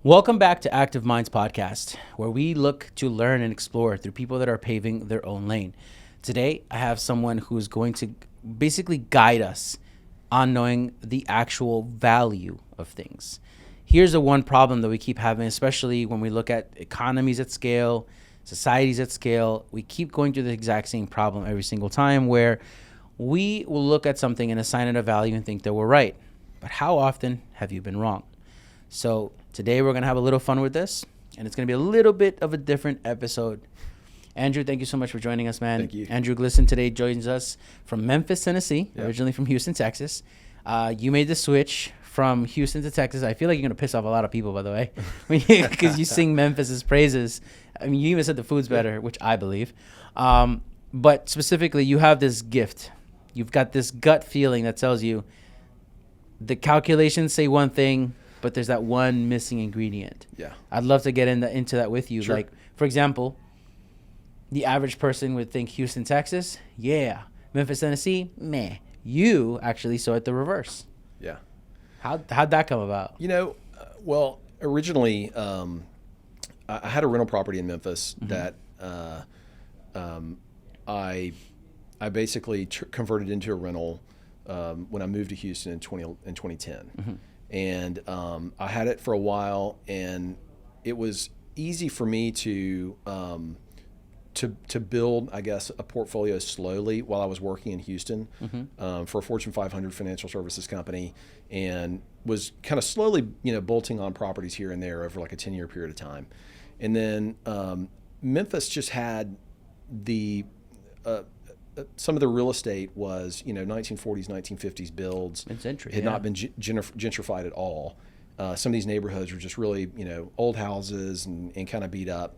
Welcome back to Active Minds Podcast, where we look to learn and explore through people that are paving their own lane. Today, I have someone who is going to basically guide us on knowing the actual value of things. Here's the one problem that we keep having, especially when we look at economies at scale, societies at scale. We keep going through the exact same problem every single time where we will look at something and assign it a value and think that we're right. But how often have you been wrong? So today we're going to have a little fun with this, and it's going to be a little bit of a different episode. Andrew, thank you so much for joining us, man. Thank you. Andrew Glisson today joins us from Memphis, Tennessee, originally from Houston, Texas. You made the switch from Houston to Texas. I feel like you're going to piss off a lot of people, by the way, because you sing Memphis's praises. I mean, you even said the food's better, which I believe. But specifically, you have this gift. You've got this gut feeling that tells you the calculations say one thing, but there's that one missing ingredient. Yeah. I'd love to get into that with you. Sure. Like, for example, the average person would think Houston, Texas, yeah. Memphis, Tennessee, meh. You actually saw it the reverse. Yeah. How'd that come about? Well, originally, I had a rental property in Memphis that I basically converted into a rental when I moved to Houston in 2010. And I had it for a while, and it was easy for me to build, I guess, a portfolio slowly while I was working in Houston for a Fortune 500 financial services company, and was kind of slowly, bolting on properties here and there over like a 10-year period of time. And then Memphis just had the some of the real estate was, 1940s, 1950s builds. Mid-century, had not been gentrified at all. Some of these neighborhoods were just really, old houses and kind of beat up.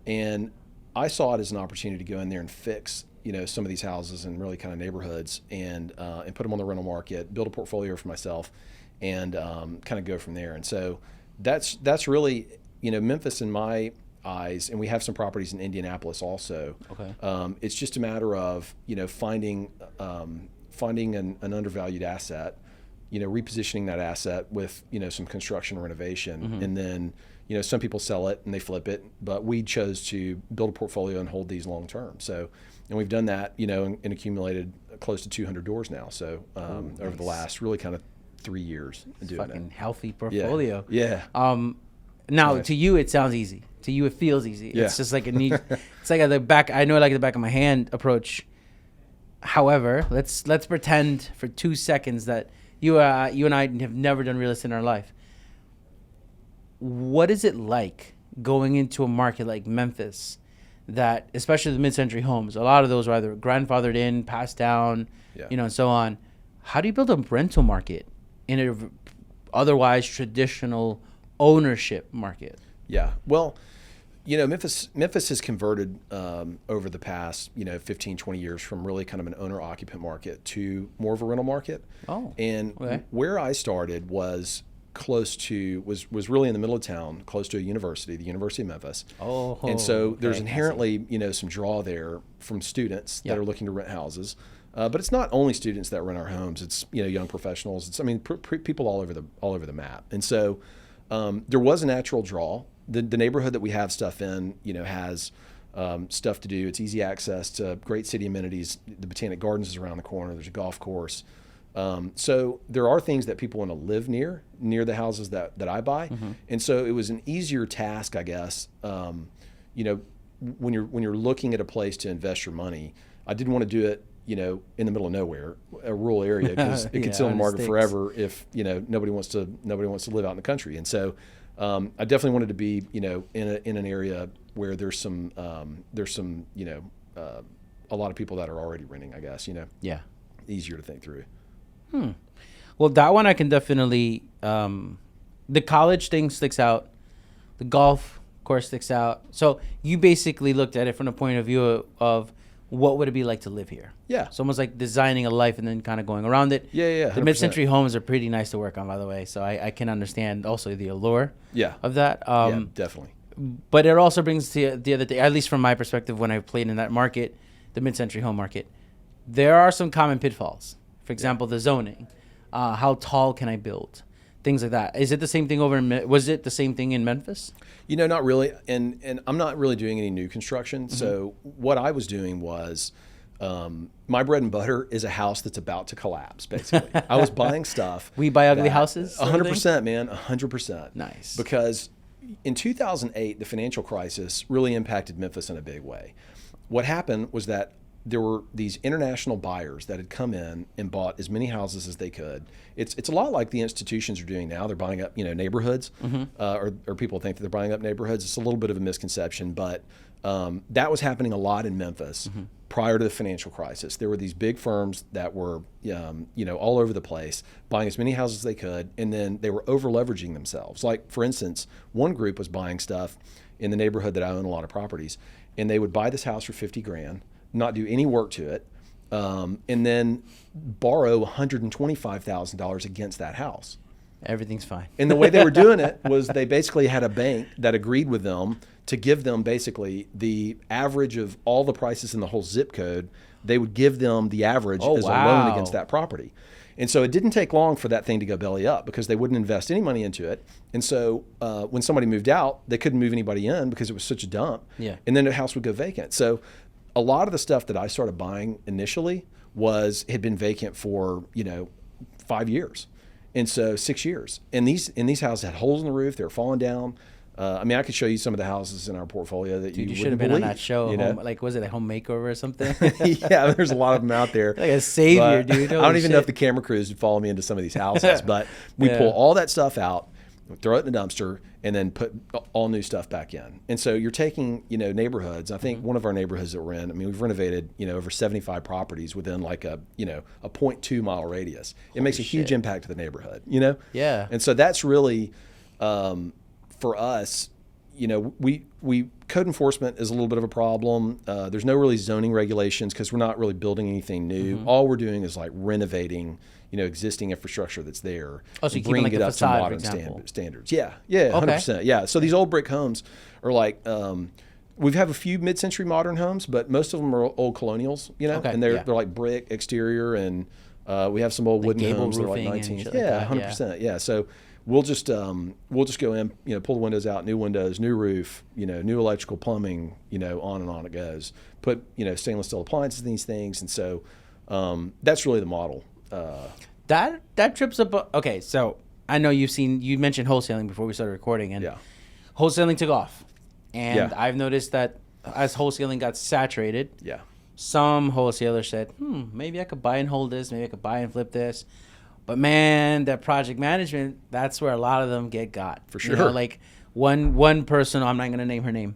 And I saw it as an opportunity to go in there and fix, some of these houses and really kind of neighborhoods and put them on the rental market, build a portfolio for myself, and kind of go from there. And so that's really, Memphis in my eyes, and we have some properties in Indianapolis also. Okay. It's just a matter of finding an undervalued asset, repositioning that asset with some construction renovation, and then some people sell it and they flip it, but we chose to build a portfolio and hold these long term. So, and we've done that, and accumulated close to 200 doors now. So over the last really kind of 3 years, doing Fucking that. healthy portfolio. Yeah. Now, Nice. To you, it sounds easy. To you, it feels easy. Yeah. It's just like a neat. It's like at the back. I know, like the back of my hand approach. However, let's pretend for 2 seconds that you and I have never done real estate in our life. What is it like going into a market like Memphis, that especially the mid-century homes? A lot of those are either grandfathered in, passed down, and so on. How do you build a rental market in a otherwise traditional ownership market? Yeah. Well, Memphis has converted over the past, 15, 20 years from really kind of an owner-occupant market to more of a rental market. Oh. And okay. where I started was was really in the middle of town, close to a university, the University of Memphis. Oh. And so okay, there's inherently, some draw there from students that are looking to rent houses. But it's not only students that rent our homes. It's, young professionals. It's, people all over the map. And so there was a natural draw. The neighborhood that we have stuff in, has stuff to do. It's easy access to great city amenities. The Botanic Gardens is around the corner. There's a golf course. So there are things that people want to live near the houses that I buy. And so it was an easier task, I guess. When you're looking at a place to invest your money, I didn't want to do it, in the middle of nowhere, a rural area, because it could sit on the market forever if, nobody wants to live out in the country. And so I definitely wanted to be, in an area where there's some, a lot of people that are already renting, I guess, Yeah. easier to think through. Well, that one I can definitely. The college thing sticks out. The golf course sticks out. So you basically looked at it from the point of view of what would it be like to live here? Yeah. It's almost like designing a life and then kind of going around it. Yeah. The 100%. mid-century homes are pretty nice to work on, by the way. So I can understand also the allure of that. Yeah, definitely. But it also brings to the other thing, at least from my perspective, when I played in that market, the mid-century home market, there are some common pitfalls. For example, the zoning. How tall can I build? things like that. Is it the same thing over in, was it the same thing in Memphis? Not really. And I'm not really doing any new construction. So what I was doing was, my bread and butter is a house that's about to collapse, basically. I was buying stuff. We buy ugly houses? 100%, man, 100%. Nice. Because in 2008, the financial crisis really impacted Memphis in a big way. What happened was that there were these international buyers that had come in and bought as many houses as they could. It's a lot like the institutions are doing now. They're buying up, neighborhoods, or people think that they're buying up neighborhoods. It's a little bit of a misconception, but that was happening a lot in Memphis prior to the financial crisis. There were these big firms that were, all over the place, buying as many houses as they could, and then they were over leveraging themselves. Like, for instance, one group was buying stuff in the neighborhood that I own a lot of properties, and they would buy this house for $50,000, not do any work to it, and then borrow $125,000 against that house. Everything's fine. And the way they were doing it was they basically had a bank that agreed with them to give them basically the average of all the prices in the whole zip code. They would give them the average as a loan against that property. And so it didn't take long for that thing to go belly up because they wouldn't invest any money into it. And so when somebody moved out, they couldn't move anybody in because it was such a dump. Yeah. And then the house would go vacant. So a lot of the stuff that I started buying initially had been vacant for, 5 years. And so 6 years. And these houses had holes in the roof. They were falling down. I could show you some of the houses in our portfolio that you should have been believe, on that show. Was it a home makeover or something? Yeah, there's a lot of them out there. Like a savior, dude. I don't even know if the camera crews would follow me into some of these houses, but we pull all that stuff out, throw it in the dumpster, and then put all new stuff back in. And so you're taking, neighborhoods. I think one of our neighborhoods that we're in, we've renovated, over 75 properties within like a 0.2 mile radius. It makes a huge impact to the neighborhood, Yeah. And so that's really, for us, we code enforcement is a little bit of a problem. There's no really zoning regulations because we're not really building anything new. All we're doing is like renovating, existing infrastructure that's there. Oh, so you bringing keep it like up to facade, modern standards. Yeah, 100%. Yeah. So these old brick homes are like, we have a few mid-century modern homes, but most of them are old colonials, and they're like brick exterior, and we have some old wooden homes that are like 19. 100%. Yeah. So we'll just go in, pull the windows out, new windows, new roof, new electrical, plumbing, on and on it goes. Put stainless steel appliances in these things, and so that's really the model. That trips up. Okay, so I know you mentioned wholesaling before we started recording, and wholesaling took off, and I've noticed that as wholesaling got saturated, some wholesalers said, maybe I could buy and hold this, maybe I could buy and flip this. But man, that project management, that's where a lot of them get got. For sure. Like one person, I'm not going to name her name.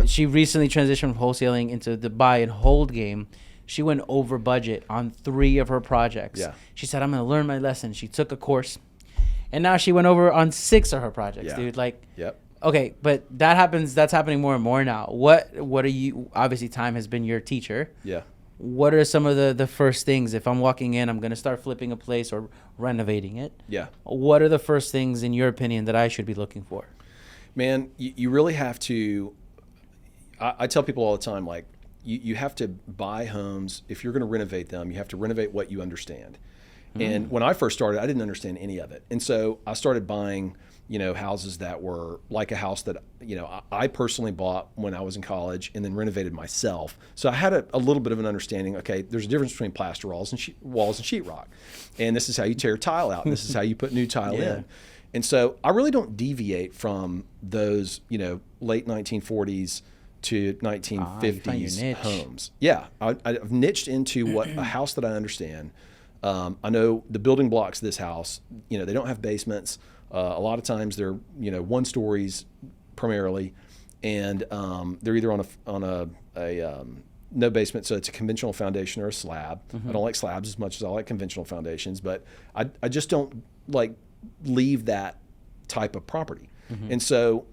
She recently transitioned from wholesaling into the buy and hold game. She went over budget on 3 of her projects. Yeah. She said, I'm going to learn my lesson. She took a course. And now she went over on 6 of her projects, dude. Okay, but that's happening more and more now. What are you, obviously time has been your teacher. Yeah. What are some of the first things, if I'm walking in, I'm going to start flipping a place or renovating it? Yeah. What are the first things, in your opinion, that I should be looking for? Man, you really have to, I tell people all the time, like, you have to buy homes. If you're going to renovate them, you have to renovate what you understand. And when I first started, I didn't understand any of it. And so I started buying, houses that were like a house that, I personally bought when I was in college and then renovated myself. So I had a little bit of an understanding, okay, there's a difference between plaster walls and sheetrock. And this is how you tear tile out. And this is how you put new tile in. And so I really don't deviate from those, late 1940s to 1950s homes. Yeah, I've niched into what a house that I understand. I know the building blocks of this house, they don't have basements. A lot of times they're, 1 stories primarily, and they're either on a no basement, so it's a conventional foundation or a slab. I don't like slabs as much as I like conventional foundations, but I just don't like leave that type of property. And so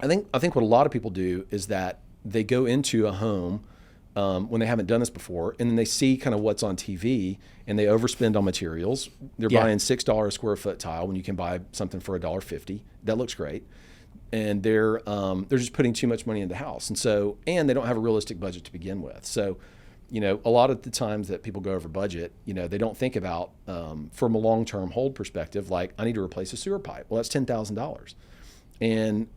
I think what a lot of people do is that they go into a home when they haven't done this before, and then they see kind of what's on TV, and they overspend on materials. They're buying $6 a square foot tile when you can buy something for $1.50. That looks great, and they're just putting too much money into the house, and they don't have a realistic budget to begin with. So a lot of the times that people go over budget, they don't think about from a long-term hold perspective, like I need to replace a sewer pipe. Well, that's $10,000. And,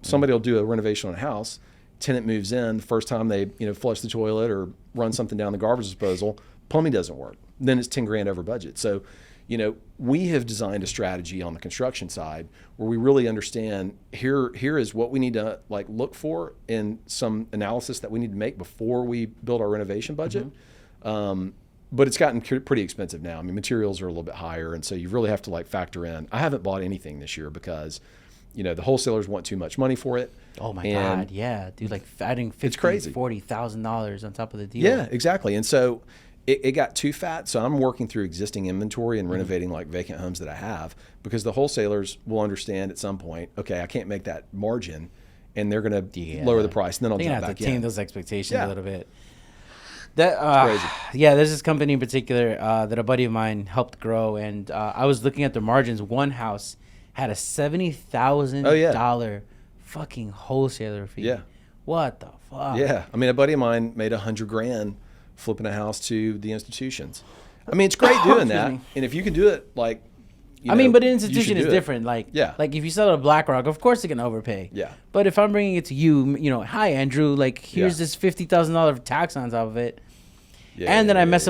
somebody will do a renovation on a house. Tenant moves in. The first time they, flush the toilet or run something down the garbage disposal, plumbing doesn't work. Then it's 10 grand over budget. So, we have designed a strategy on the construction side where we really understand here is what we need to look for in some analysis that we need to make before we build our renovation budget. But it's gotten pretty expensive now. I mean, materials are a little bit higher. And so you really have to factor in. I haven't bought anything this year because, the wholesalers want too much money for it. Oh my God. Yeah. Dude, adding $40,000 on top of the deal. Yeah, exactly. And so it got too fat. So I'm working through existing inventory and renovating vacant homes that I have, because the wholesalers will understand at some point, okay, I can't make that margin, and they're going to lower the price, and then I'll jump back in. They're going to have to tame those expectations a little bit. Crazy. Yeah, there's this company in particular that a buddy of mine helped grow, and I was looking at their margins. One house had a $70,000 fucking wholesaler fee. Yeah. What the fuck? Yeah. I mean, a buddy of mine made $100,000 flipping a house to the institutions. I mean, it's great doing that. And if you can do it, but an institution is different. Yeah. If you sell it at BlackRock, of course they're going to overpay. Yeah. But if I'm bringing it to you, hi, Andrew, here's this $50,000 tax on top of it. Yeah, and then I mess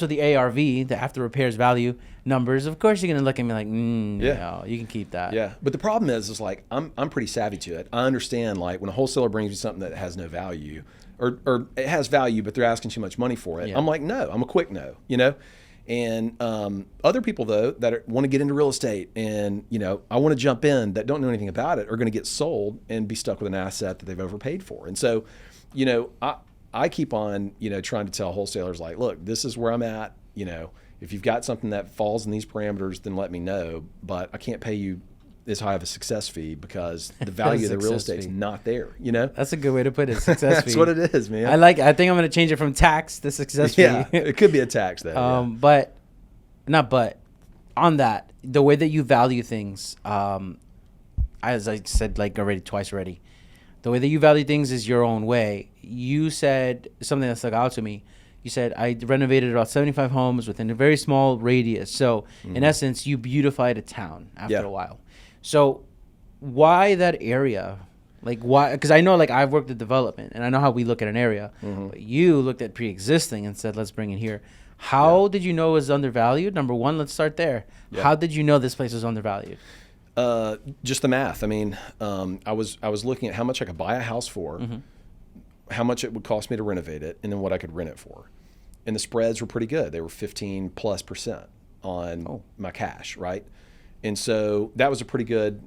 with the ARV, the after repairs value numbers. Of course, you're gonna look at me like, you can keep that. Yeah, but the problem is I'm pretty savvy to it. I understand when a wholesaler brings me something that has no value, or it has value, but they're asking too much money for it. Yeah. I'm like, no, I'm a quick no, And other people though that want to get into real estate and I want to jump in, that don't know anything about it, are going to get sold and be stuck with an asset that they've overpaid for. And so, I keep on, trying to tell wholesalers look, this is where I'm at. If you've got something that falls in these parameters, then let me know. But I can't pay you as high of a success fee because the value of the real estate's not there. That's a good way to put it. Success fee. That's what it is, man. I think I'm going to change it from tax to success fee. Yeah, it could be a tax though. But on that, the way that you value things, as I said twice already. The way that you value things is your own way. You said something that stuck out to me. You said, I renovated about 75 homes within a very small radius. So, in essence, you beautified a town after a while. So, why that area? Why? Because I know, I've worked at development, and I know how we look at an area. But you looked at pre-existing and said, let's bring it here. How did you know it was undervalued? Number one, let's start there. Yeah. How did you know this place was undervalued? Just the math. I mean, I was looking at how much I could buy a house for, how much it would cost me to renovate it, and then what I could rent it for. And the spreads were pretty good. They were 15+% on my cash, right? And so that was a pretty good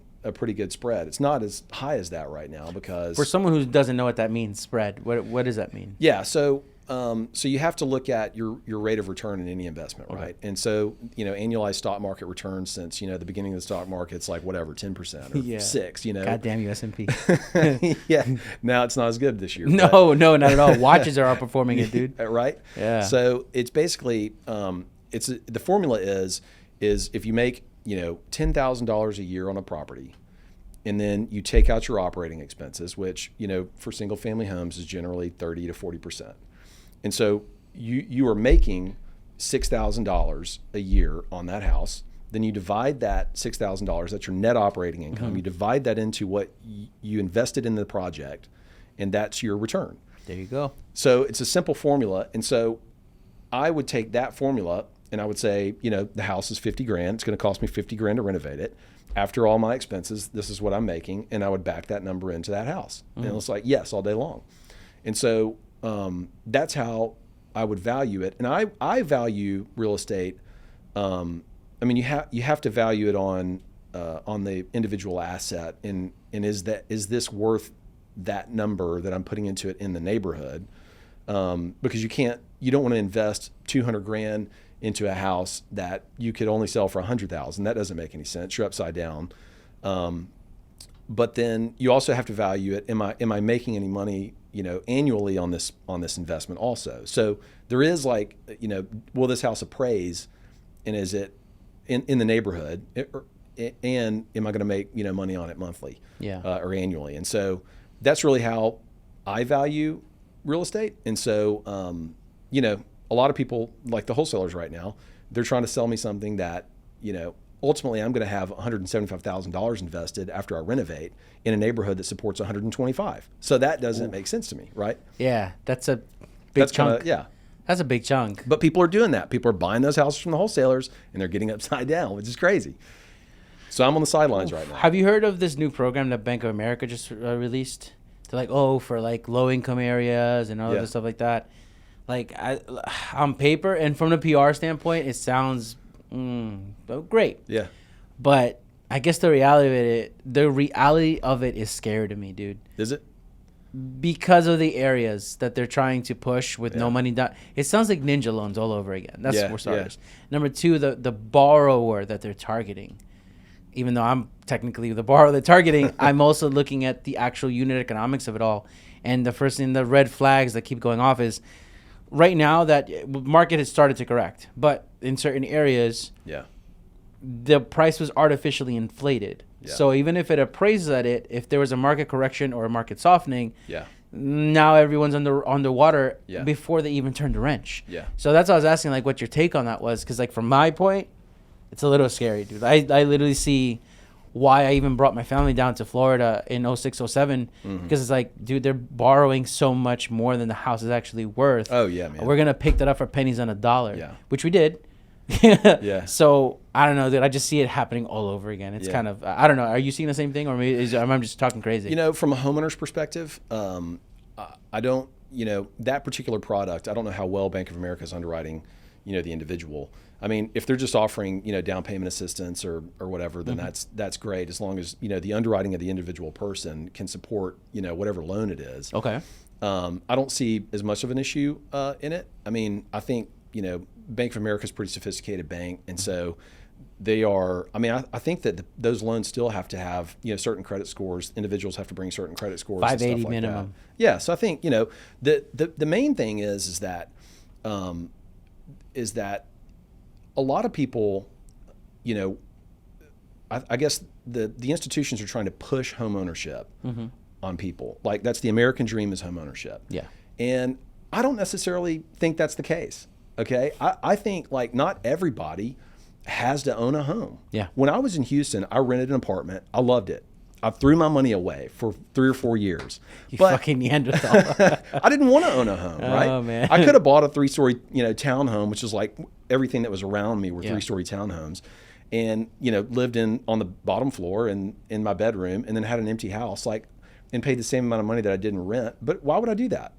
spread. It's not as high as that right now because for someone who doesn't know what that means, spread. What does that mean? Yeah. So you have to look at your rate of return in any investment, right? And so, annualized stock market returns since, the beginning of the stock market, it's 10% or 6%, Goddamn you, S&P. Yeah. Now it's not as good this year. No, not at all. Watches are outperforming it, dude. Right? Yeah. So it's basically, the formula is if you make, $10,000 a year on a property, and then you take out your operating expenses, which, for single family homes is generally 30 to 40%. And so you are making $6,000 a year on that house. Then you divide that $6,000, that's your net operating income. You divide that into what you invested in the project, and that's your return. There you go. So it's a simple formula. And so I would take that formula and I would say, the house is $50,000. It's going to cost me $50,000 to renovate it. After all my expenses, this is what I'm making. And I would back that number into that house. And it's yes, all day long. And so that's how I would value it. And I value real estate. You have to value it on the individual asset, and is this worth that number that I'm putting into it in the neighborhood? Because you don't want to invest $200,000 into a house that you could only sell for $100,000. That doesn't make any sense. You're upside down. But then you also have to value it. Am I making any money, annually on this investment also? So there is will this house appraise, and is it in the neighborhood, and am I going to make money on it monthly, or annually? And so that's really how I value real estate. And so a lot of people, like the wholesalers right now, they're trying to sell me something that, ultimately I'm going to have $175,000 invested after I renovate in a neighborhood that supports 125. So that doesn't make sense to me, right? Yeah, that's a big chunk. That's a big chunk. But people are doing that. People are buying those houses from the wholesalers, and they're getting upside down, which is crazy. So I'm on the sidelines right now. Have you heard of this new program that Bank of America just released? They're like, for like low-income areas and all this stuff like that. Like, on paper and from the PR standpoint, it sounds great. Yeah. But I guess the reality of it is scary to me, dude. Is it? Because of the areas that they're trying to push with no money down. It sounds like ninja loans all over again. That's for starters. Number two, the borrower that they're targeting. Even though I'm technically the borrower they're targeting, I'm also looking at the actual unit economics of it all. And the first thing, the red flags that keep going off is right now that market has started to correct. But in certain areas, the price was artificially inflated. Yeah. So even if it appraises at it, if there was a market correction or a market softening, now everyone's underwater before they even turned the wrench. Yeah. So that's why I was asking, like, what your take on that was. Because, like, from my point, it's a little scary, dude. I literally see why I even brought my family down to Florida in 06, 07. Because it's like, dude, they're borrowing so much more than the house is actually worth. Oh, yeah, man. We're going to pick that up for pennies on a dollar, which we did. So I don't know, dude. I just see it happening all over again. It's kind of, I don't know. Are you seeing the same thing, or maybe am I just talking crazy? From a homeowner's perspective, I don't, that particular product, I don't know how well Bank of America is underwriting, the individual. I mean, if they're just offering, down payment assistance or whatever, then that's great, as long as, the underwriting of the individual person can support, whatever loan it is. Okay. I don't see as much of an issue in it. I mean, I think, Bank of America is a pretty sophisticated bank, and so they are. I mean, I think that those loans still have to have certain credit scores. Individuals have to bring certain credit scores. 580 and stuff like minimum. That. Yeah, so I think the main thing is that a lot of people, I guess the institutions are trying to push home ownership on people. Like, that's the American dream, is home ownership. Yeah, and I don't necessarily think that's the case. Okay, I think, like, not everybody has to own a home. Yeah. When I was in Houston, I rented an apartment. I loved it. I threw my money away for 3 or 4 years. But fucking Neanderthal. I didn't want to own a home, right? Oh, man. I could have bought a 3-story, townhome, which is like everything that was around me were 3-story townhomes, and lived on the bottom floor and in my bedroom, and then had an empty house, and paid the same amount of money that I did in rent. But why would I do that?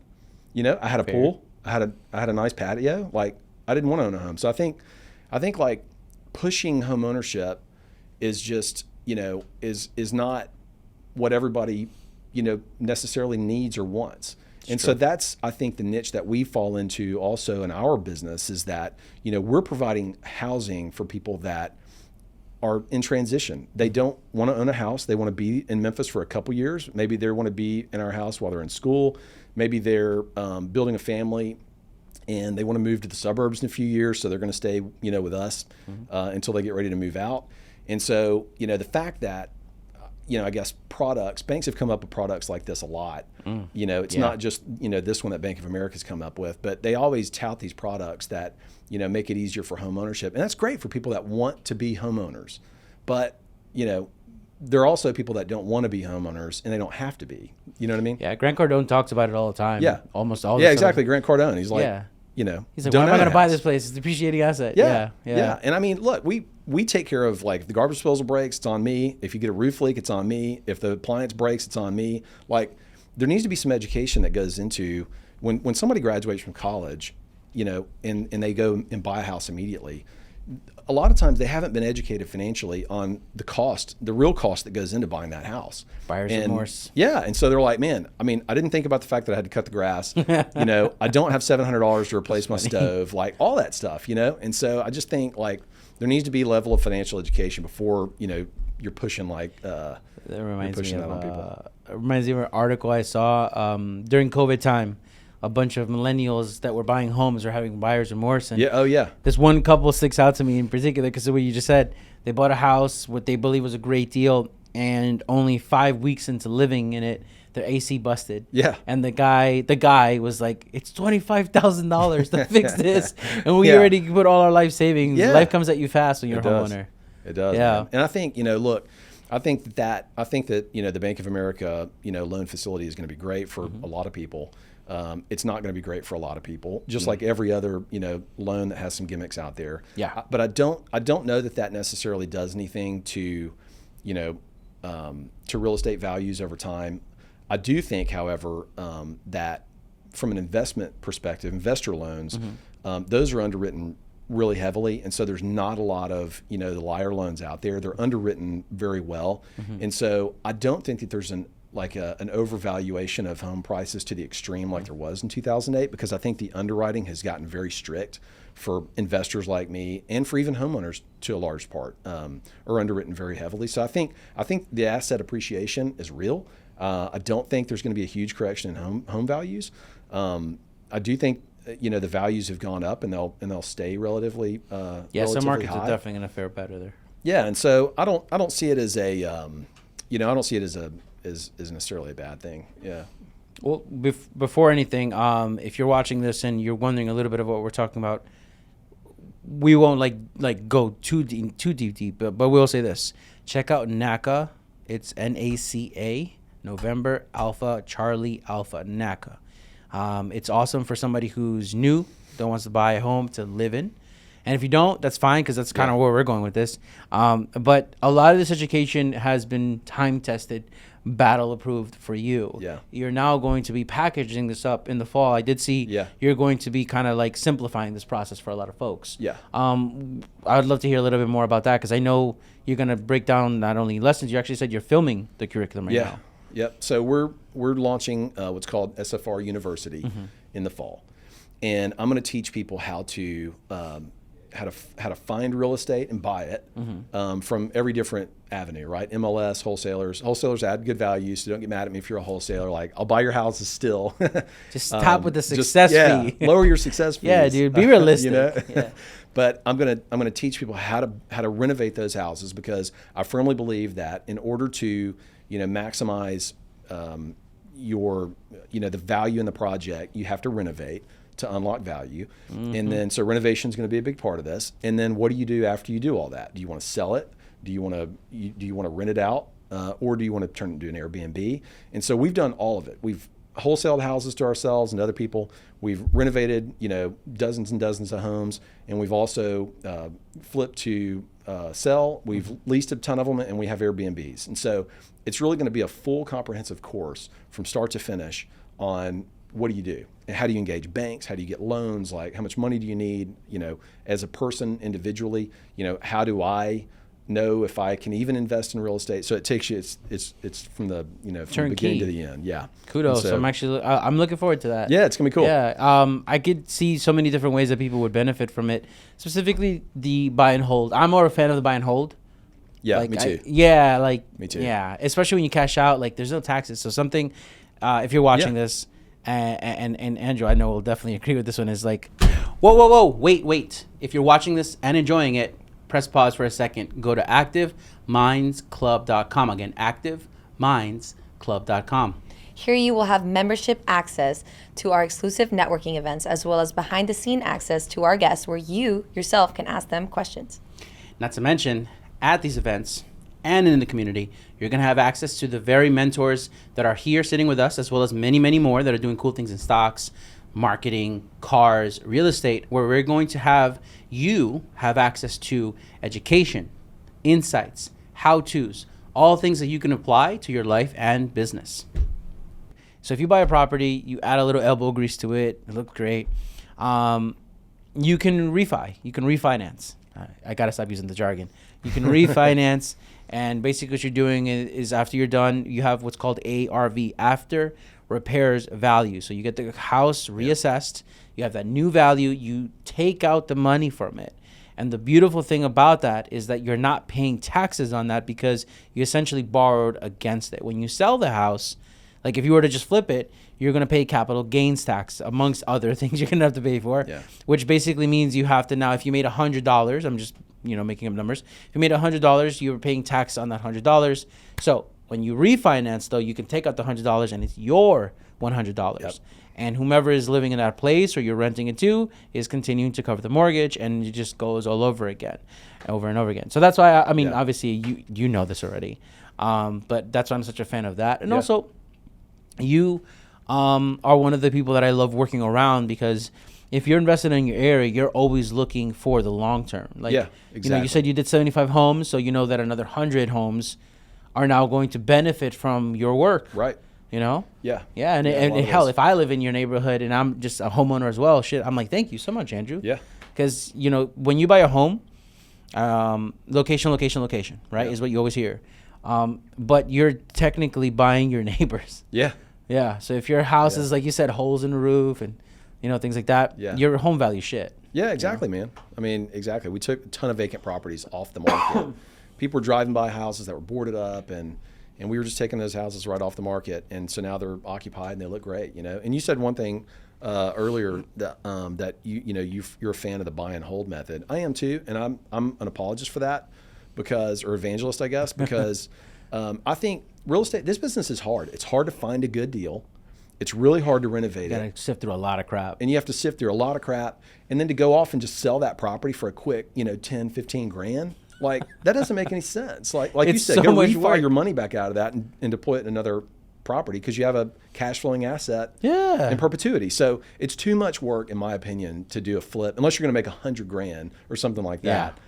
I had a pool. I had a nice patio. Like, I didn't want to own a home. So I think like pushing home ownership is just, is not what everybody, necessarily needs or wants. And so that's, I think, the niche that we fall into also in our business, is that, we're providing housing for people that are in transition. They don't want to own a house. They want to be in Memphis for a couple years. Maybe they want to be in our house while they're in school. Maybe they're building a family and they want to move to the suburbs in a few years, so they're going to stay, with us until they get ready to move out. And so, the fact that, I guess banks have come up with products like this a lot. It's not just, this one that Bank of America has come up with, but they always tout these products that, make it easier for home ownership. And that's great for people that want to be homeowners. But, there are also people that don't want to be homeowners, and they don't have to be. You know what I mean? Yeah, Grant Cardone talks about it all the time. Yeah. Almost all the time. time. Yeah, exactly. Grant Cardone. He's like, he's like, why am I going to buy this place? It's a depreciating asset. Yeah. And I mean, look, we take care of, like, if the garbage disposal breaks, it's on me. If you get a roof leak, it's on me. If the appliance breaks, it's on me. Like, there needs to be some education that goes into when somebody graduates from college, and they go and buy a house immediately. A lot of times they haven't been educated financially on the real cost that goes into buying that house. Buyer's remorse. Yeah. And so they're like, man, I mean, I didn't think about the fact that I had to cut the grass. I don't have $700 to replace my stove, like all that stuff, And so I just think, like, there needs to be a level of financial education before, you're pushing, like, that reminds me of, it reminds me of an article I saw during COVID time. A bunch of millennials that were buying homes are having buyer's remorse. And this one couple sticks out to me in particular because of what you just said. They bought a house, what they believe was a great deal, and only 5 weeks into living in it, their AC busted. Yeah. And the guy was like, "It's $25,000 to fix this," and we already put all our life savings. Yeah. Life comes at you fast when you're a homeowner. It does. Yeah. Man. And I think, look, I think that the Bank of America, loan facility is going to be great for a lot of people. It's not going to be great for a lot of people, just like every other, loan that has some gimmicks out there. Yeah. But I don't know that necessarily does anything to, to real estate values over time. I do think, however, that from an investment perspective, investor loans, those are underwritten really heavily, and so there's not a lot of the liar loans out there. They're underwritten very well, and so I don't think that there's an overvaluation of home prices to the extreme like there was in 2008, because I think the underwriting has gotten very strict for investors like me, and for even homeowners to a large part, are underwritten very heavily. So I think the asset appreciation is real. I don't think there's going to be a huge correction in home values. I do think the values have gone up, and they'll stay relatively some markets high. are definitely going to fare better there. Yeah, and so I don't see it as a I don't see it as necessarily a bad thing. Yeah. Well, before anything, if you're watching this and you're wondering a little bit of what we're talking about, we won't like go too deep, but we'll say this: check out NACA. It's NACA, November Alpha Charlie Alpha, NACA. It's awesome for somebody who's new, that wants to buy a home to live in. And if you don't, that's fine, because that's kind of where we're going with this. But a lot of this education has been time-tested, battle-approved for you. Yeah. You're now going to be packaging this up in the fall. I did see you're going to be kind of like simplifying this process for a lot of folks. Yeah. I would love to hear a little bit more about that, because I know you're going to break down not only lessons, you actually said you're filming the curriculum right now. Yep. So we're launching what's called SFR University in the fall, and I'm going to teach people how to find real estate and buy it from every different avenue, right? MLS, wholesalers add good value, so don't get mad at me if you're a wholesaler. Like, I'll buy your houses still. Just stop with the success fee. Lower your success fees. Yeah, dude, be realistic. Yeah. But I'm gonna teach people how to renovate those houses, because I firmly believe that in order to maximize your the value in the project, you have to renovate to unlock value. And then so renovation is going to be a big part of this. And then what do you do after you do all that? Do you want to sell it? Do you want to rent it out, or do you want to turn it into an Airbnb? And so we've done all of it. We've wholesaled houses to ourselves and other people. We've renovated dozens and dozens of homes, and we've also flipped to sell. We've leased a ton of them, and we have Airbnbs. And so it's really going to be a full comprehensive course from start to finish on what do you do and how do you engage banks, how do you get loans, like how much money do you need, as a person individually, how do I know if I can even invest in real estate? So it takes you, it's from the from the beginning to the end. Yeah. Kudos. So, I'm looking forward to that. Yeah, it's gonna be cool. Yeah. I could see so many different ways that people would benefit from it, specifically the buy and hold. I'm more a fan of the buy and hold. Yeah, me too. Me too. Yeah, especially when you cash out, like there's no taxes. So something, if you're watching this, and Andrew, I know will definitely agree with this one, is like, whoa, wait. If you're watching this and enjoying it, press pause for a second. Go to activemindsclub.com. Again, activemindsclub.com. Here you will have membership access to our exclusive networking events, as well as behind-the-scene access to our guests, where you yourself can ask them questions. Not to mention, at these events and in the community, you're going to have access to the very mentors that are here sitting with us, as well as many, many more that are doing cool things in stocks, marketing, cars, real estate, where we're going to have you have access to education, insights, how-tos, all things that you can apply to your life and business. So if you buy a property, you add a little elbow grease to it, it looks great. You can refinance. I got to stop using the jargon. You can refinance, and basically what you're doing is after you're done, you have what's called ARV, after repairs value. So you get the house reassessed, you have that new value, you take out the money from it. And the beautiful thing about that is that you're not paying taxes on that, because you essentially borrowed against it. When you sell the house, like if you were to just flip it, you're going to pay capital gains tax, amongst other things you're going to have to pay for, which basically means you have to now, if you made $100, I'm just making up numbers. If you made $100, you were paying tax on that $100. So when you refinance, though, you can take out the $100 and it's your $100. Yep. And whomever is living in that place or you're renting it to is continuing to cover the mortgage, and it just goes all over again, over and over again. So that's why, I mean, obviously you know this already, but that's why I'm such a fan of that. And also, you are one of the people that I love working around, because if you're invested in your area, you're always looking for the long term. Like, exactly. You said you did 75 homes, so you know that another 100 homes are now going to benefit from your work. Right. Yeah. Yeah, and hell, if I live in your neighborhood and I'm just a homeowner as well, I'm like, thank you so much, Andrew. Yeah. Because, when you buy a home, location, right, is what you always hear. But you're technically buying your neighbors. Yeah. Yeah. So if your house is, like you said, holes in the roof and, things like that, your home value shit. Yeah, exactly, man. I mean, exactly. We took a ton of vacant properties off the market. People were driving by houses that were boarded up, and we were just taking those houses right off the market, and so now they're occupied and they look great, And you said one thing earlier that you're a fan of the buy and hold method. I am too, and I'm an apologist for that, or evangelist, I guess, because I think real estate, this business is hard. It's hard to find a good deal. It's really hard to renovate it. You gotta sift through a lot of crap. And you have to sift through a lot of crap, and then to go off and just sell that property for a quick, 10, 15 grand. Like, that doesn't make any sense. Like you said, so go much refi work. your money back out of that and deploy it in another property, because you have a cash flowing asset in perpetuity. So it's too much work, in my opinion, to do a flip, unless you're going to make $100 grand or something like that.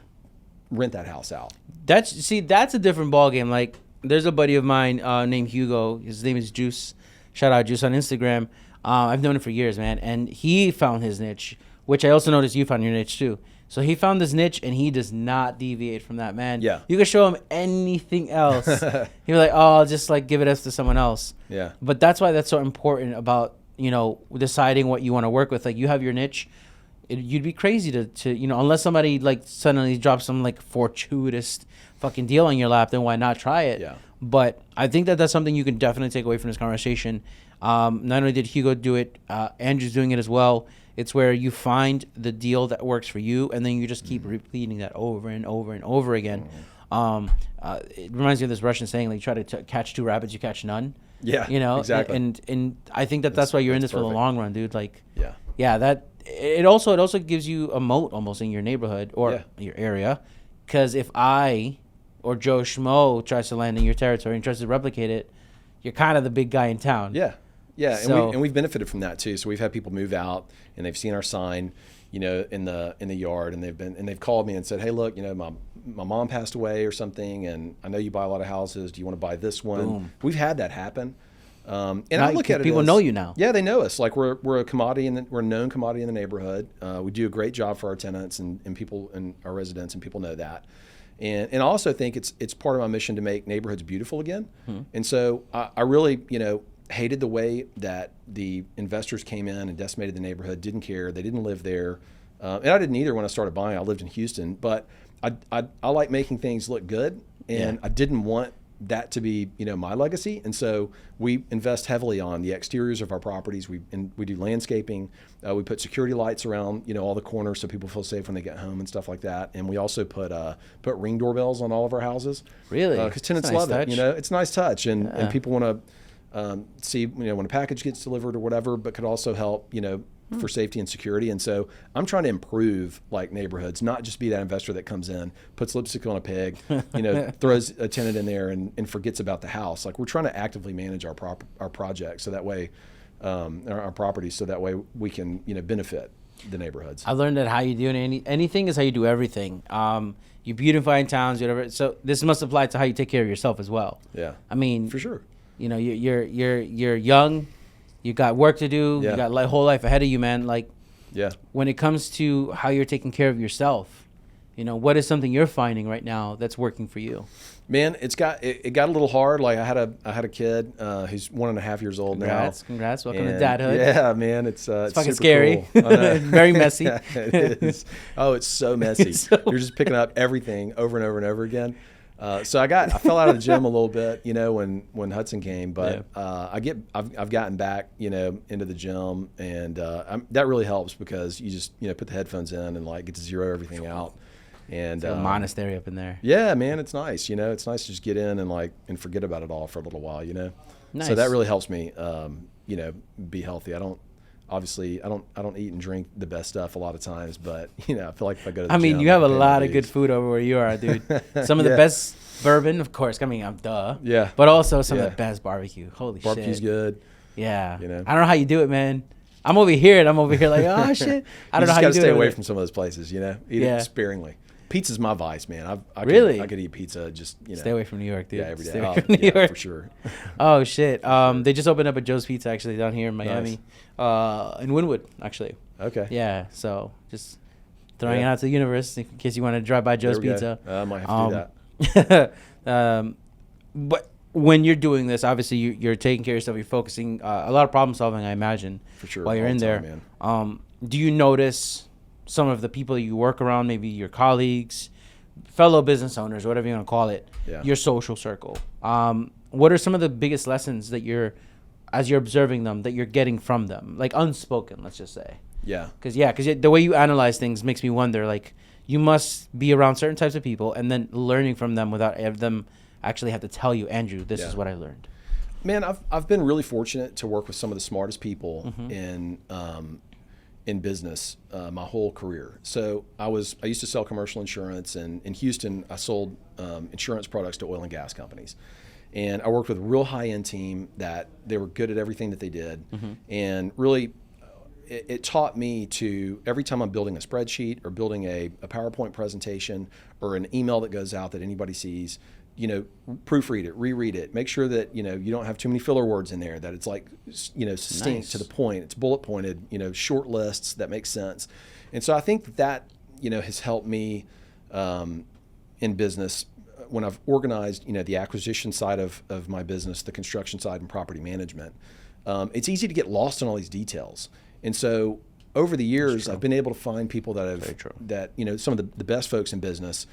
Rent that house out. That's a different ballgame. Like, there's a buddy of mine named Hugo. His name is Juice. Shout out Juice on Instagram. I've known him for years, man. And he found his niche, which I also noticed you found your niche too. So he found this niche, and he does not deviate from that, man. Yeah. You can show him anything else. He'll be like, oh, I'll just give it to someone else. Yeah. But that's why that's so important about, deciding what you want to work with. Like, you have your niche. You'd be crazy to unless somebody suddenly drops some fortuitous fucking deal on your lap, then why not try it? Yeah. But I think that's something you can definitely take away from this conversation. Not only did Hugo do it, Andrew's doing it as well. It's where you find the deal that works for you, and then you just keep repeating that over and over and over again. It reminds me of this Russian saying, like, try to catch two rabbits, you catch none. Yeah, exactly. And I think that's why you're in this perfect. for the long run, dude. Like, yeah, it also gives you a moat almost in your neighborhood or your area, because if I or Joe Schmo tries to land in your territory and tries to replicate it, you're kind of the big guy in town. Yeah. Yeah, So, and we've benefited from that too. So we've had people move out, and they've seen our sign, in the yard, and they've called me and said, "Hey, look, my mom passed away or something, and I know you buy a lot of houses. Do you want to buy this one?" Boom. We've had that happen, and Now I look at it. people as, know you now. Yeah, they know us. Like, we're a commodity, and we're a known commodity in the neighborhood. We do a great job for our tenants and people and our residents, and people know that. And I also think it's part of my mission to make neighborhoods beautiful again. And so I really hated the way that the investors came in and decimated the neighborhood, didn't care, they didn't live there. And I didn't either when I started buying. I lived in Houston, but I like making things look good, and I didn't want that to be my legacy. And so we invest heavily on the exteriors of our properties. We do landscaping. We put security lights around all the corners so people feel safe when they get home and stuff like that. And we also put Ring doorbells on all of our houses. Really? Because tenants That's a love nice it. touch. It's a nice touch, and people want to see when a package gets delivered or whatever, but could also help for safety and security. And so I'm trying to improve neighborhoods, not just be that investor that comes in, puts lipstick on a pig, throws a tenant in there and forgets about the house. Like, we're trying to actively manage our projects so that way our properties, so that way we can benefit the neighborhoods. I learned that how you do anything is how you do everything. You beautifying towns, whatever. So this must apply to how you take care of yourself as well. Yeah, I mean, for sure. You're young, you got work to do, you got whole life ahead of you, man. Like, when it comes to how you're taking care of yourself, what is something you're finding right now that's working for you? Man, it got a little hard. Like, I had a kid who's 1.5 years old now. Congrats, welcome to dadhood. Yeah, man, it's fucking super scary. Cool. Very messy. Yeah, it is. Oh, it's so messy. You're just picking up everything over and over and over again. So I fell out of the gym a little bit, when Hudson came, but I've gotten back, into the gym, and that really helps because you just put the headphones in and get to zero everything out, And it's like a monastery up in there. Yeah, man, it's nice. You know, it's nice to just get in and forget about it all for a little while. You know, Nice. so that really helps me. You know, be healthy. I don't eat and drink the best stuff a lot of times, but you know, I feel like if I go to the gym, you have a I pay my lot of good dues. food over where you are, dude. Some of the Yeah. best bourbon, of course. I mean, duh. Yeah. But also some of Yeah. the best barbecue. Holy Barbecue's shit. good. Yeah. You know. I don't know how you do it, man. I'm over here like, oh shit. I don't know how you You just got to do stay it. away from some of those places. You know, eat Yeah. it sparingly. Pizza's my vice, man. Really? I could eat pizza just, you know. Stay away from New York, dude. Yeah, every day. Stay away Oh, from New yeah, York. for sure. Oh shit. They just opened up a Joe's Pizza actually down here in Miami. In Wynwood, actually. Okay. Yeah. So just throwing it Yeah. out to the universe in case you want to drive by Joe's There we go. Pizza. I might have to do that. But when you're doing this, obviously you're taking care of yourself. You're focusing a lot of problem solving, I imagine, For sure, while you're all in the there. time, Do you notice some of the people you work around, maybe your colleagues, fellow business owners, whatever you want to call it, Yeah. your social circle? What are some of the biggest lessons that as you're observing them, that you're getting from them, like unspoken, let's just say? Yeah. Because the way you analyze things makes me wonder, like, you must be around certain types of people and then learning from them without them actually have to tell you, Andrew, this Yeah. is what I learned. Man, I've been really fortunate to work with some of the smartest people in business my whole career. So I used to sell commercial insurance, and in Houston I sold insurance products to oil and gas companies. And I worked with a real high-end team that they were good at everything that they did, and really it taught me to, every time I'm building a spreadsheet or building a PowerPoint presentation or an email that goes out that anybody sees, you know, proofread it, reread it, make sure that, you know, you don't have too many filler words in there, that it's like, you know, succinct, Nice. to the point, it's bullet pointed, you know, short lists that make sense. And so I think that, you know, has helped me in business when I've organized, you know, the acquisition side of my business, the construction side, and property management. It's easy to get lost in all these details. And so over the years, I've been able to find people that you know, some of the best folks in business,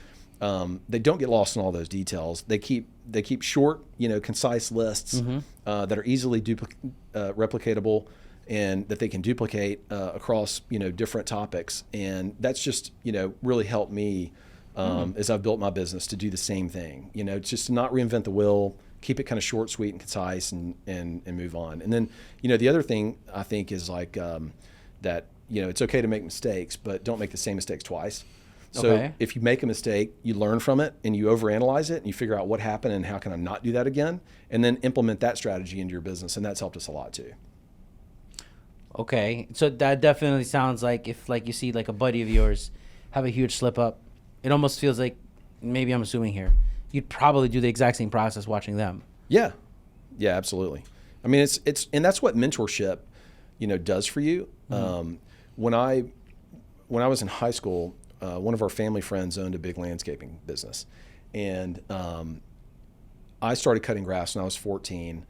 they don't get lost in all those details. They keep short, you know, concise lists that are easily replicatable, and that they can duplicate across, you know, different topics. And that's just, you know, really helped me as I've built my business to do the same thing. You know, just to not reinvent the wheel, keep it kind of short, sweet, and concise, and move on. And then, you know, the other thing I think is like that, you know, it's okay to make mistakes, but don't make the same mistakes twice. So if you make a mistake, you learn from it and you overanalyze it and you figure out what happened and how can I not do that again, and then implement that strategy into your business. And that's helped us a lot too. Okay, so that definitely sounds like, if like you see like a buddy of yours have a huge slip up, it almost feels like, maybe I'm assuming here, you'd probably do the exact same process watching them. Yeah, absolutely. I mean, it's and that's what mentorship, you know, does for you. When I was in high school, one of our family friends owned a big landscaping business, and I started cutting grass when I was 14.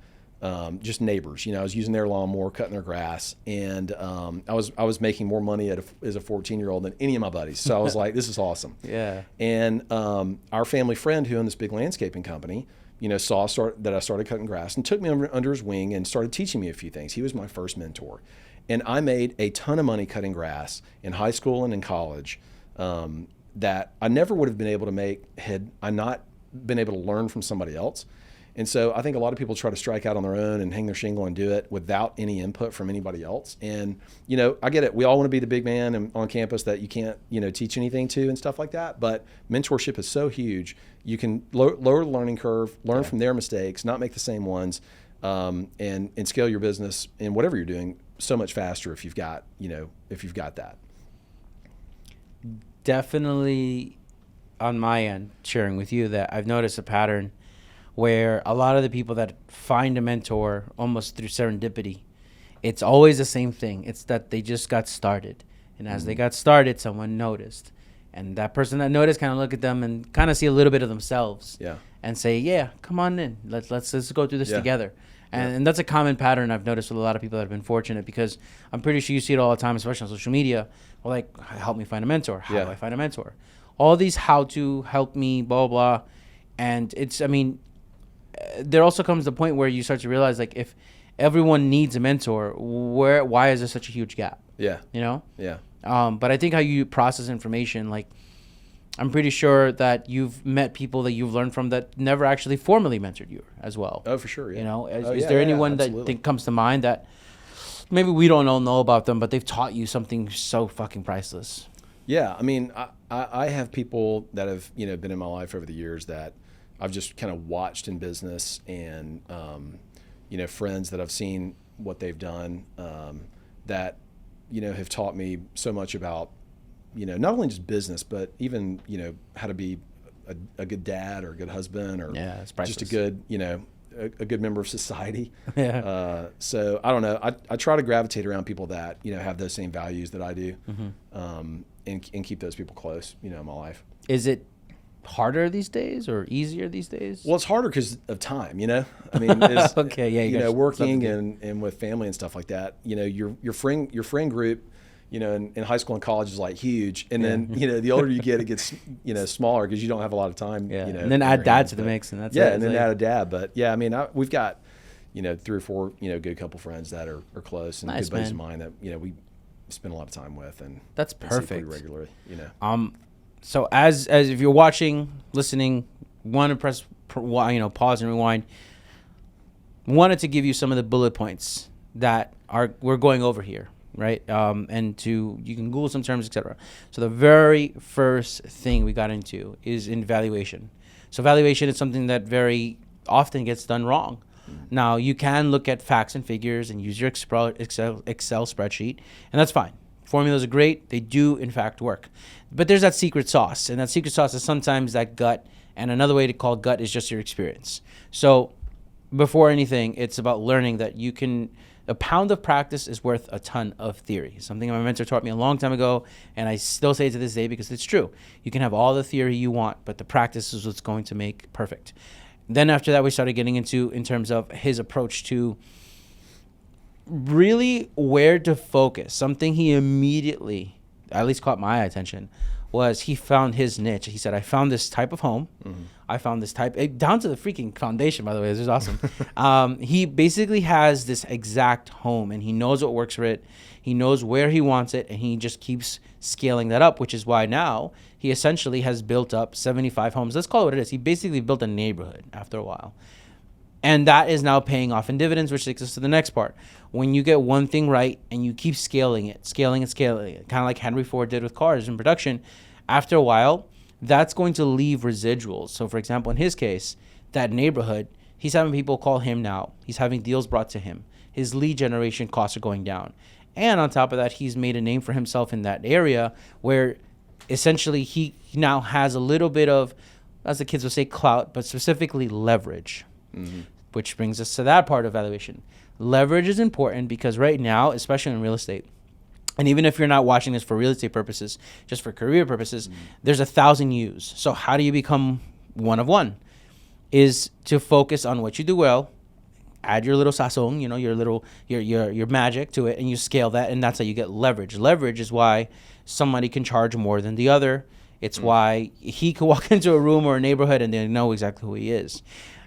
Just neighbors, you know, I was using their lawnmower, cutting their grass, and I was making more money as a 14-year-old than any of my buddies. So I was like, this is awesome. Yeah. And our family friend who owned this big landscaping company, you know, saw that I started cutting grass and took me under his wing and started teaching me a few things. He was my first mentor, and I made a ton of money cutting grass in high school and in college that I never would have been able to make had I not been able to learn from somebody else. And so I think a lot of people try to strike out on their own and hang their shingle and do it without any input from anybody else. And, you know, I get it. We all want to be the big man on campus that you can't, you know, teach anything to and stuff like that. But mentorship is so huge. You can lower the learning curve, learn from their mistakes, not make the same ones, and scale your business in whatever you're doing so much faster if you've got that. Definitely on my end, sharing with you that I've noticed a pattern where a lot of the people that find a mentor almost through serendipity, it's always the same thing. It's that they just got started. And as they got started, someone noticed. And that person that noticed kind of look at them and kind of see a little bit of themselves. Yeah. And say, yeah, come on in. Let's go through this Yeah. together. And that's a common pattern I've noticed with a lot of people that have been fortunate, because I'm pretty sure you see it all the time, especially on social media. Well, like, help me find a mentor. How do I find a mentor? All these how to, help me, blah, blah. And it's, I mean, there also comes the point where you start to realize, like, if everyone needs a mentor, why is there such a huge gap? Yeah. You know? Yeah. But I think how you process information, like, I'm pretty sure that you've met people that you've learned from that never actually formally mentored you as well. Oh, for sure. Yeah. You know, is there anyone that comes to mind that maybe we don't all know about them, but they've taught you something so fucking priceless? Yeah. I mean, I have people that have, been in my life over the years that I've just kind of watched in business, and, friends that I've seen what they've done, that, have taught me so much about, not only just business, but even, how to be a good dad or a good husband, or just a good, a good member of society. Yeah. So I don't know. I try to gravitate around people that, have those same values that I do, and keep those people close, in my life. Is it harder these days or easier these days? Well, it's harder because of time, I mean, it's, okay, yeah, working and with family and stuff like that, your friend group, in high school and college is like huge. And then, the older you get, it gets, smaller because you don't have a lot of time. Yeah. And then add dad to the mix, and that's it. And then add a dad. But yeah, I mean, we've got, 3 or 4, good couple friends that are close, and nice, good buddies of mine that, we spend a lot of time with, and that's perfect. Pretty regularly, So as if you're watching, listening, want to press, pause and rewind, wanted to give you some of the bullet points that we're going over here, right? And you can Google some terms, etc. So the very first thing we got into is in valuation. So valuation is something that very often gets done wrong. Now, you can look at facts and figures and use your Excel spreadsheet, and that's fine. Formulas are great. They do, in fact, work. But there's that secret sauce, and that secret sauce is sometimes that gut, and another way to call gut is just your experience. So before anything, it's about learning that a pound of practice is worth a ton of theory. Something my mentor taught me a long time ago, and I still say it to this day because it's true. You can have all the theory you want, but the practice is what's going to make perfect. Then after that, we started getting into, in terms of his approach to really where to focus. Something he immediately, at least caught my attention, was he found his niche. He said, I found this type of home. Mm-hmm. I found this type, down to the freaking foundation, by the way. This is awesome. He basically has this exact home, and he knows what works for it. He knows where he wants it, and he just keeps scaling that up, which is why now he essentially has built up 75 homes. Let's call it what it is. He basically built a neighborhood after a while. And that is now paying off in dividends, which takes us to the next part. When you get one thing right and you keep scaling it, kind of like Henry Ford did with cars in production, after a while, that's going to leave residuals. So, for example, in his case, that neighborhood, he's having people call him now. He's having deals brought to him. His lead generation costs are going down. And on top of that, he's made a name for himself in that area where essentially he now has a little bit of, as the kids would say, clout, but specifically leverage. Mm-hmm. Which brings us to that part of valuation. Leverage is important because right now, especially in real estate, and even if you're not watching this for real estate purposes, just for career purposes, there's 1,000 U's. So how do you become one of one? Is to focus on what you do well, add your little sazon, your magic to it, and you scale that, and that's how you get leverage. Leverage is why somebody can charge more than the other. It's why he could walk into a room or a neighborhood and they know exactly who he is.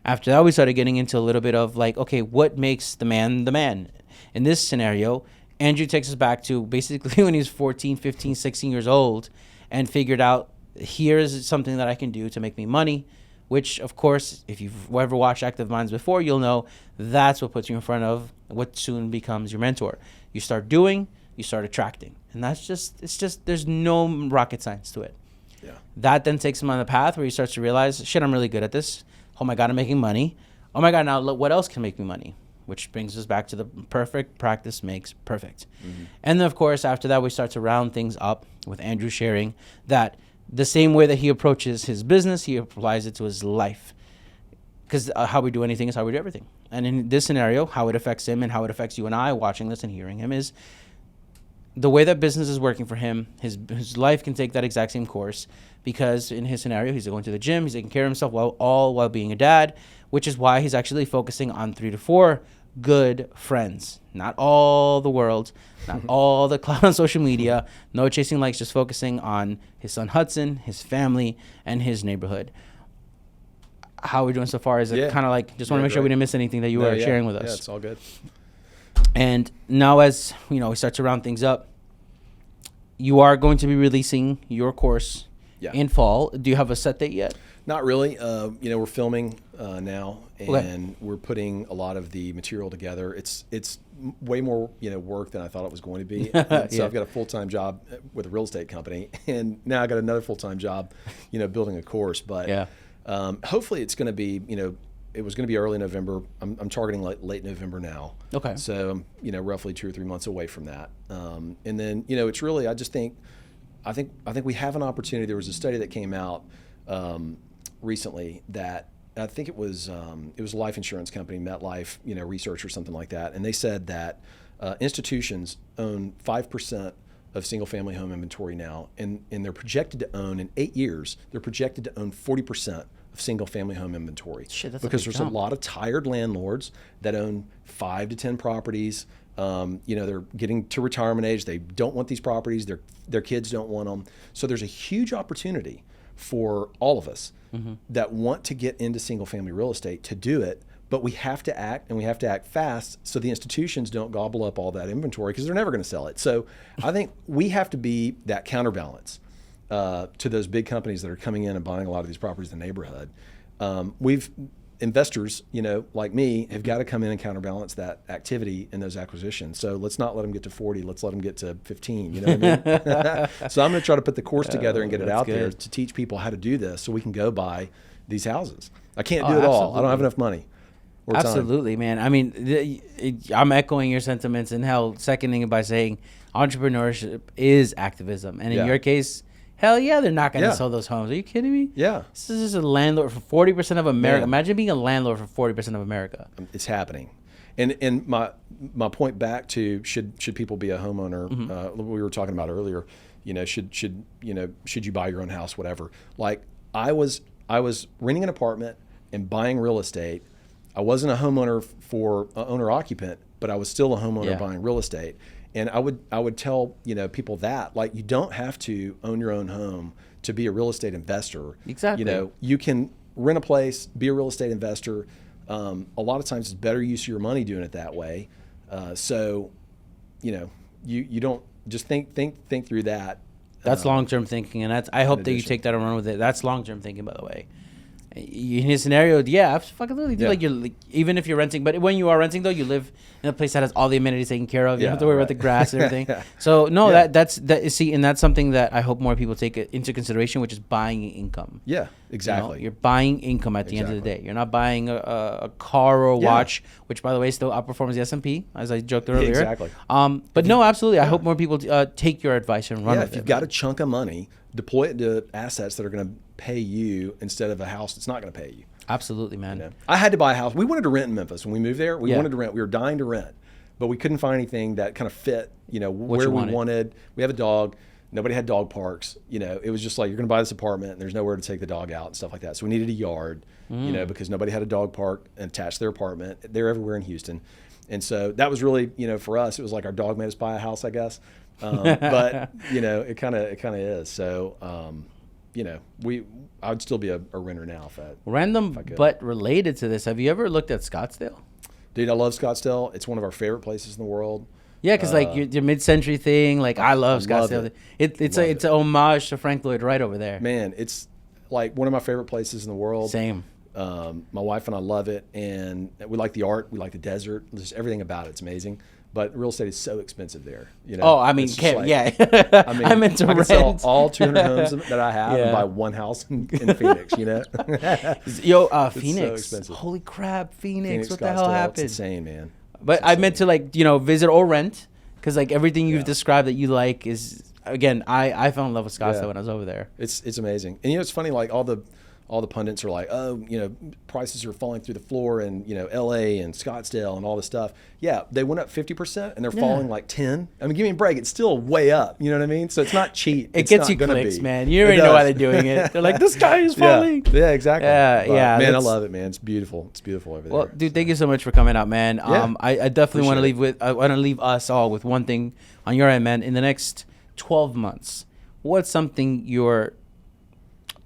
After that, we started getting into a little bit of like, okay, what makes the man the man? In this scenario, Andrew takes us back to basically when he was 14, 15, 16 years old and figured out, here's something that I can do to make me money, which, of course, if you've ever watched Active Minds before, you'll know that's what puts you in front of what soon becomes your mentor. You start doing, you start attracting. And that's just, there's no rocket science to it. Yeah. That then takes him on the path where he starts to realize, shit, I'm really good at this. Oh my God, I'm making money. Oh my God, now look, what else can make me money? Which brings us back to the perfect practice makes perfect. Mm-hmm. And then, of course, after that, we start to round things up with Andrew sharing that the same way that he approaches his business, he applies it to his life. Because how we do anything is how we do everything. And in this scenario, how it affects him and how it affects you and I watching this and hearing him is the way that business is working for him, his life can take that exact same course because in his scenario, he's going to the gym, he's taking care of himself all while being a dad, which is why he's actually focusing on 3 to 4 good friends. Not all the world, not all the clout on social media, no chasing likes, just focusing on his son Hudson, his family, and his neighborhood. How are we doing so far? Is it kind of like, just want to make sure we didn't miss anything that you were sharing with us? Yeah, it's all good. And now as, we start to round things up, you are going to be releasing your course in fall. Do you have a set date yet? Not really. We're filming now, and we're putting a lot of the material together. It's way more work than I thought it was going to be. So I've got a full-time job with a real estate company, and now I got another full-time job, building a course. But hopefully it's going to be it was going to be early November. I'm targeting late November now. Okay. So roughly 2 or 3 months away from that. And then it's really I think we have an opportunity. There was a study that came out recently that I think it was a life insurance company, MetLife, research or something like that, and they said that institutions own 5% of single-family home inventory now, and they're projected to own in 8 years. They're projected to own 40% of single-family home inventory. Shit, that's because there's jump. a lot of tired landlords that own 5 to 10 properties. They're getting to retirement age. They don't want these properties. Their kids don't want them. So there's a huge opportunity for all of us that want to get into single family real estate to do it, but we have to act, and we have to act fast so the institutions don't gobble up all that inventory, because they're never going to sell it. So I think we have to be that counterbalance to those big companies that are coming in and buying a lot of these properties in the neighborhood. Investors, like me, have got to come in and counterbalance that activity in those acquisitions. So let's not let them get to 40. Let's let them get to 15. You know what I mean? So I'm going to try to put the course together and get it out there to teach people how to do this, so we can go buy these houses. I can't do it all. I don't have enough money. Absolutely, man. I mean, I'm echoing your sentiments, and seconding it by saying entrepreneurship is activism. And in your case, hell yeah, they're not going to sell those homes. Are you kidding me? Yeah. This is just a landlord for 40% of America. Yeah. Imagine being a landlord for 40% of America. It's happening. And my point back to should people be a homeowner? We were talking about earlier. Should you buy your own house? Whatever. Like I was renting an apartment and buying real estate. I wasn't a homeowner for owner occupant, but I was still a homeowner buying real estate. And I would tell people that, like, you don't have to own your own home to be a real estate investor. Exactly. You can rent a place, be a real estate investor. A lot of times it's better use of your money doing it that way. So you don't just think through that. That's long-term thinking, and I hope that you take that and run with it. That's long-term thinking, by the way. In his scenario, absolutely. Like even if you're renting, but when you are renting though, you live in a place that has all the amenities taken care of. You don't have to worry about the grass and everything. So that's and that's something that I hope more people take into consideration, which is buying income. Yeah, exactly. You're buying income at the end of the day. You're not buying a car or a watch, which by the way still outperforms the S&P, as I joked earlier. Exactly. But no, absolutely. I hope more people take your advice and run with it. If you've got a chunk of money, deploy it to assets that are going to pay you instead of a house that's not going to pay you. Absolutely, man. I had to buy a house. We wanted to rent in Memphis when we moved there. We wanted to rent. We were dying to rent, but we couldn't find anything that kind of fit, where we wanted. We have a dog. Nobody had dog parks. It was just like, you're going to buy this apartment and there's nowhere to take the dog out and stuff like that. So we needed a yard, because nobody had a dog park attached to their apartment. They're everywhere in Houston. And so that was really, for us, it was like our dog made us buy a house, I guess. But it kind of is. So, I would still be a renter now if but related to this, have you ever looked at Scottsdale? Dude, I love Scottsdale. It's one of our favorite places in the world. Yeah, because your mid-century thing, I love Scottsdale. It's an homage to Frank Lloyd Wright over there. Man, it's like one of my favorite places in the world. Same. My wife and I love it, and we like the art, we like the desert, just everything about it's amazing. But real estate is so expensive there. Oh, I mean, I meant to rent. Sell all 200 homes that I have and buy one house in Phoenix. Phoenix. So expensive. Holy crap, Phoenix! What the hell happened? It's insane, man. But I meant to visit or rent, because everything you've described that you like is, again, I fell in love with Scottsdale when I was over there. It's amazing, and it's funny, like all the pundits are like, prices are falling through the floor in, LA and Scottsdale and all this stuff. Yeah, they went up 50% and they're falling like 10. I mean, give me a break. It's still way up. You know what I mean? So it's not cheap. It gets you clicks, man. You already know why they're doing it. They're like, this guy is falling. Yeah, exactly. Man, I love it, man. It's beautiful. It's beautiful over there. Well, dude, thank you so much for coming out, man. I definitely want to leave us all with one thing on your end, man. In the next 12 months, what's something you're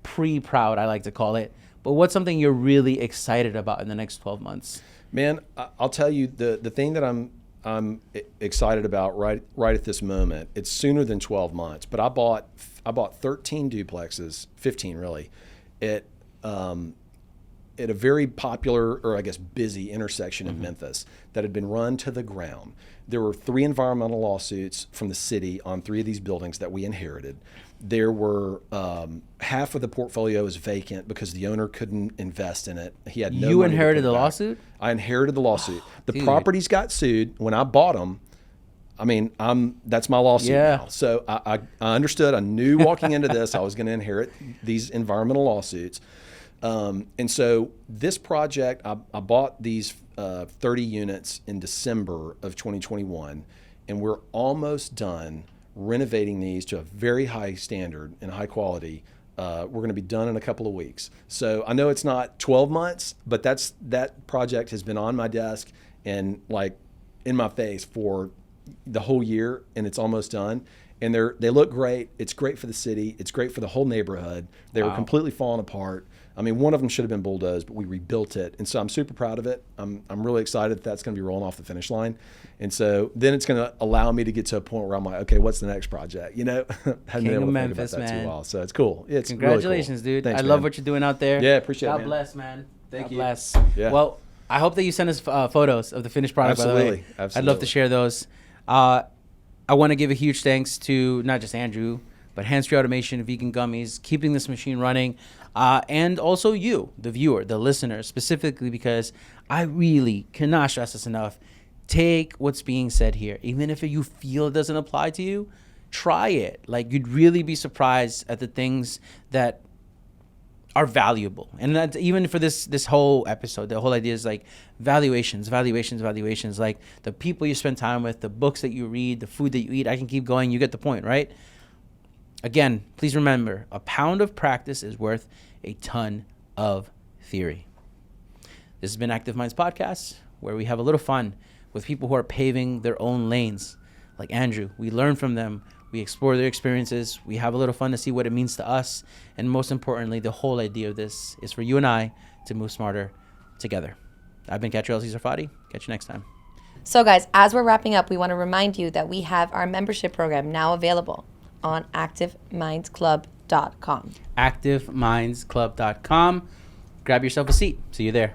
pre-proud, I like to call it, but what's something you're really excited about in the next 12 months? Man, I'll tell you the thing that I'm I'm excited about right at this moment. It's sooner than 12 months, but I bought 13 duplexes, 15 really, at a very popular, or I guess busy intersection in Memphis that had been run to the ground. There were 3 environmental lawsuits from the city on 3 of these buildings that we inherited. There were half of the portfolio is vacant because the owner couldn't invest in it. He had no. You money to inherited put the back. lawsuit? I inherited the lawsuit. The dude. properties got sued when I bought them. I mean, that's my lawsuit now. So I understood. I knew walking into this I was going to inherit these environmental lawsuits. And so this project, I bought these 30 units in December of 2021, and we're almost done renovating these to a very high standard and high quality. We're going to be done in a couple of weeks. So I know it's not 12 months, but that project has been on my desk and like in my face for the whole year, and it's almost done. And they look great. It's great for the city. It's great for the whole neighborhood. They were completely falling apart. I mean, one of them should have been bulldozed, but we rebuilt it. And so I'm super proud of it. I'm really excited that's going to be rolling off the finish line. And so then it's going to allow me to get to a point where I'm like, okay, what's the next project? You know, hadn't been able to Memphis, think about that man. too well. So it's cool. It's Congratulations, really cool. dude. Thanks, I man. love what you're doing out there. Yeah, appreciate it, God man. bless, man. Thank God you. bless. Yeah. Well, I hope that you send us photos of the finished product, by the way. Absolutely. I'd love Absolutely. to share those. I want to give a huge thanks to not just Andrew, but Hands-Free Automation, Vegan Gummies, keeping this machine running, and also you, the viewer, the listener, specifically because I really cannot stress this enough. Take what's being said here. Even if you feel it doesn't apply to you, try it. Like, you'd really be surprised at the things that are valuable. And that's even for this whole episode, the whole idea is like valuations, like the people you spend time with, the books that you read, the food that you eat. I can keep going. You get the point, right? Again, please remember, a pound of practice is worth a ton of theory. This has been Active Minds Podcast, where we have a little fun with people who are paving their own lanes. Like Andrew, we learn from them. We explore their experiences. We have a little fun to see what it means to us. And most importantly, the whole idea of this is for you and I to move smarter together. I've been Catriel Zarfati. Catch you next time. So guys, as we're wrapping up, we want to remind you that we have our membership program now available on ActiveMindsClub.com. ActiveMindsClub.com. Grab yourself a seat. See you there.